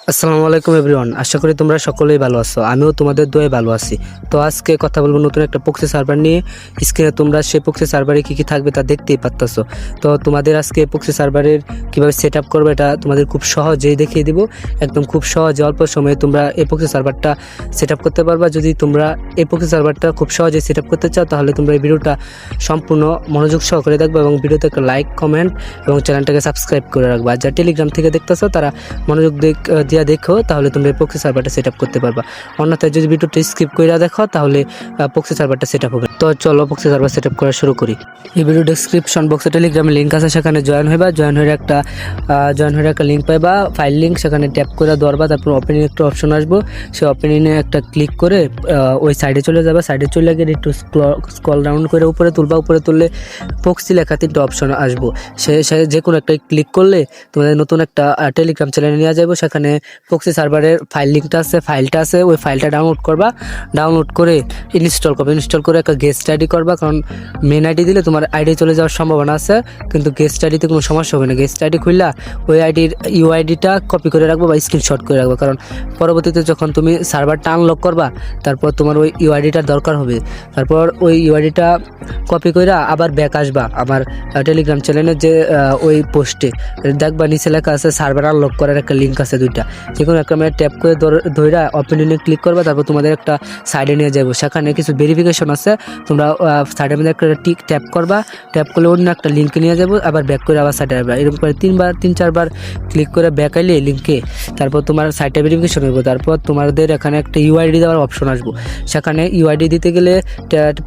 আসসালামু আলাইকুম এভরিওয়ান, আশা করি তোমরা সকলেই ভালো আছো। আমিও তোমাদের দোয়ায় ভালো আছি। তো আজকে কথা বলবো নতুন একটা প্রক্সি সার্ভার নিয়ে। স্ক্রিনে তোমরা সেই প্রক্সি সার্ভারে কী কী থাকবে তা দেখতেই পারতাছো। তো তোমাদের আজকে প্রক্সি সার্ভারের কীভাবে সেট আপ করবে এটা তোমাদের খুব সহজেই দেখিয়ে দিব। একদম খুব সহজে অল্প সময়ে তোমরা এই প্রক্সি সার্ভারটা সেট আপ করতে পারবা। যদি তোমরা এই প্রক্সি সার্ভারটা খুব সহজেই সেট আপ করতে চাও তাহলে তোমরা এই ভিডিওটা সম্পূর্ণ মনোযোগ সহকারে দেখবে এবং ভিডিওতে একটা লাইক, কমেন্ট এবং চ্যানেলটাকে সাবস্ক্রাইব করে রাখবা। যা টেলিগ্রাম থেকে দেখতেছো তারা মনোযোগ দিয়া দেখো, তাহলে তোমরা প্রক্সি সার্ভারটা সেট আপ করতে পারবা। অন্যথায় যদি ভিডিওটা স্কিপ করে দেখো তাহলে প্রক্সি সার্ভারটা সেট আপ হবে। তো চলো প্রক্সি সার্ভার সেট আপ করা শুরু করি। এই ভিডিও ডেসক্রিপশন বক্সে টেলিগ্রামের লিঙ্ক আছে, সেখানে জয়েন হইবা। জয়েন হয়ে একটা লিঙ্ক পাইবা, ফাইল লিঙ্ক। সেখানে ট্যাপ করে ধরবা, তারপর ওপেনিং একটা অপশন আসবো। সেই ওপেনিংয়ে একটা ক্লিক করে ওই সাইডে চলে যাবে। সাইডে চলে গিয়ে একটু স্ক্রল ডাউন করে উপরে তুলবা। উপরে তুললে প্রক্সি লেখা তিনটা অপশন আসবো। সে যে কোনো একটা ক্লিক করলে তোমাদের নতুন একটা টেলিগ্রাম চ্যানেলে নিয়ে যাবো। সেখানে প্রক্সি সার্ভারের ফাইলটা আছে, ওই ফাইলটা ডাউনলোড করবা। ডাউনলোড করে ইনস্টল করে একটা গেস্ট আইডি করবা, কারণ মেন আইডি দিলে তোমার আইডি চলে যাওয়ার সম্ভাবনা আছে, কিন্তু গেস্ট আইডিতে কোনো সমস্যা হবে না। গেস্ট আইডি খুললা ওই আইডির ইউআইডিটা কপি করে রাখবো বা স্ক্রিনশট করে রাখবো, কারণ পরবর্তীতে যখন তুমি সার্ভারটা আনলক করবা তারপর তোমার ওই ইউআইডিটার দরকার হবে। তারপর ওই ইউআইডিটা কপি করে আবার ব্যাক আসবা আমার টেলিগ্রাম চ্যানেলের যে ওই পোস্টে দেখবা নিচে লেখা আছে সার্ভার আনলক করার একটা লিঙ্ক আছে দুইটা। যে কোনো একটা ট্যাপ করে ধইরা ওপেনিংয়ে ক্লিক করবা। তারপর তোমাদের একটা সাইডে নিয়ে যাবো, সেখানে কিছু ভেরিফিকেশন আছে। তোমরা সাইডের মধ্যে একটা ট্যাপ করবা। ট্যাপ করলে অন্য একটা লিঙ্কে নিয়ে যাবো, আবার ব্যাক করে আবার সাইডে আসবা। এরকম করে 3-4বার ক্লিক করে ব্যাক আইলে লিঙ্কে তারপর তোমার সাইটে ভেরিফিকেশন হইব। তারপর তোমাদের এখানে একটা ইউআইডি দেওয়ার অপশন আসবো। সেখানে ইউআইডি দিতে গেলে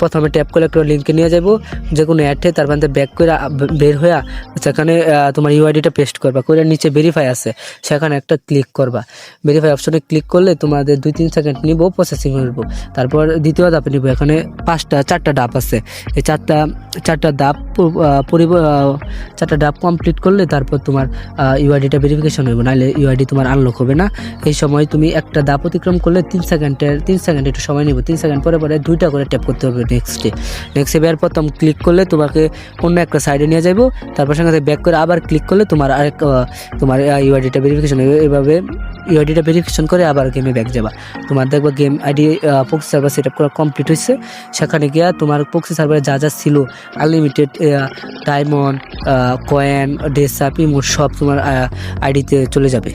প্রথমে ট্যাপ করে একটা লিঙ্কে নিয়ে যাবো, যে কোনো অ্যাডে। তারপর ব্যাক করে বের হয়ে সেখানে তোমার ইউআইডিটা পেস্ট করবা। করে নিচে ভেরিফাই আছে, সেখানে একটা ক্লিক করবা। ভেরিফাই অপশনে ক্লিক করলে তোমাদের 2-3 সেকেন্ড নিব, প্রসেসিং হইব। তারপর দ্বিতীয় ধাপে নিব। এখানে 4টা ধাপ আছে। এই চারটা ধাপ কমপ্লিট করলে তারপর তোমার ইউআইডিটা ভেরিফিকেশন হইব, নাহলে ইউআইডি তোমার আনলক হবে না। এই সময় তুমি একটা ধাপ অতিক্রম করলে 3 সেকেন্ড একটু সময় নিব। 3 সেকেন্ড পরে 2টা করে ট্যাপ করতে হবে নেক্সটে। এবার প্রথম ক্লিক করলে তোমাকে অন্য একটা সাইডে নিয়ে যাবো। তারপর সঙ্গে ব্যাক করে আবার ক্লিক করলে তোমার ইউআইডিটা ভেরিফিকেশন হবে। এইভাবে ইউআইডিটা ভেরিফিকেশন করে আবার গেমে ব্যাক যাবা। তোমার দেখবা game ID proxy server set up করা কমপ্লিট হয়েছে। সেখানে গিয়া তোমার প্রক্সি সার্ভারে যা ছিল আনলিমিটেড ডায়মন্ড, কয়েন, ডেসাপ, ইমোট সব তোমার আইডিতে চলে যাবে।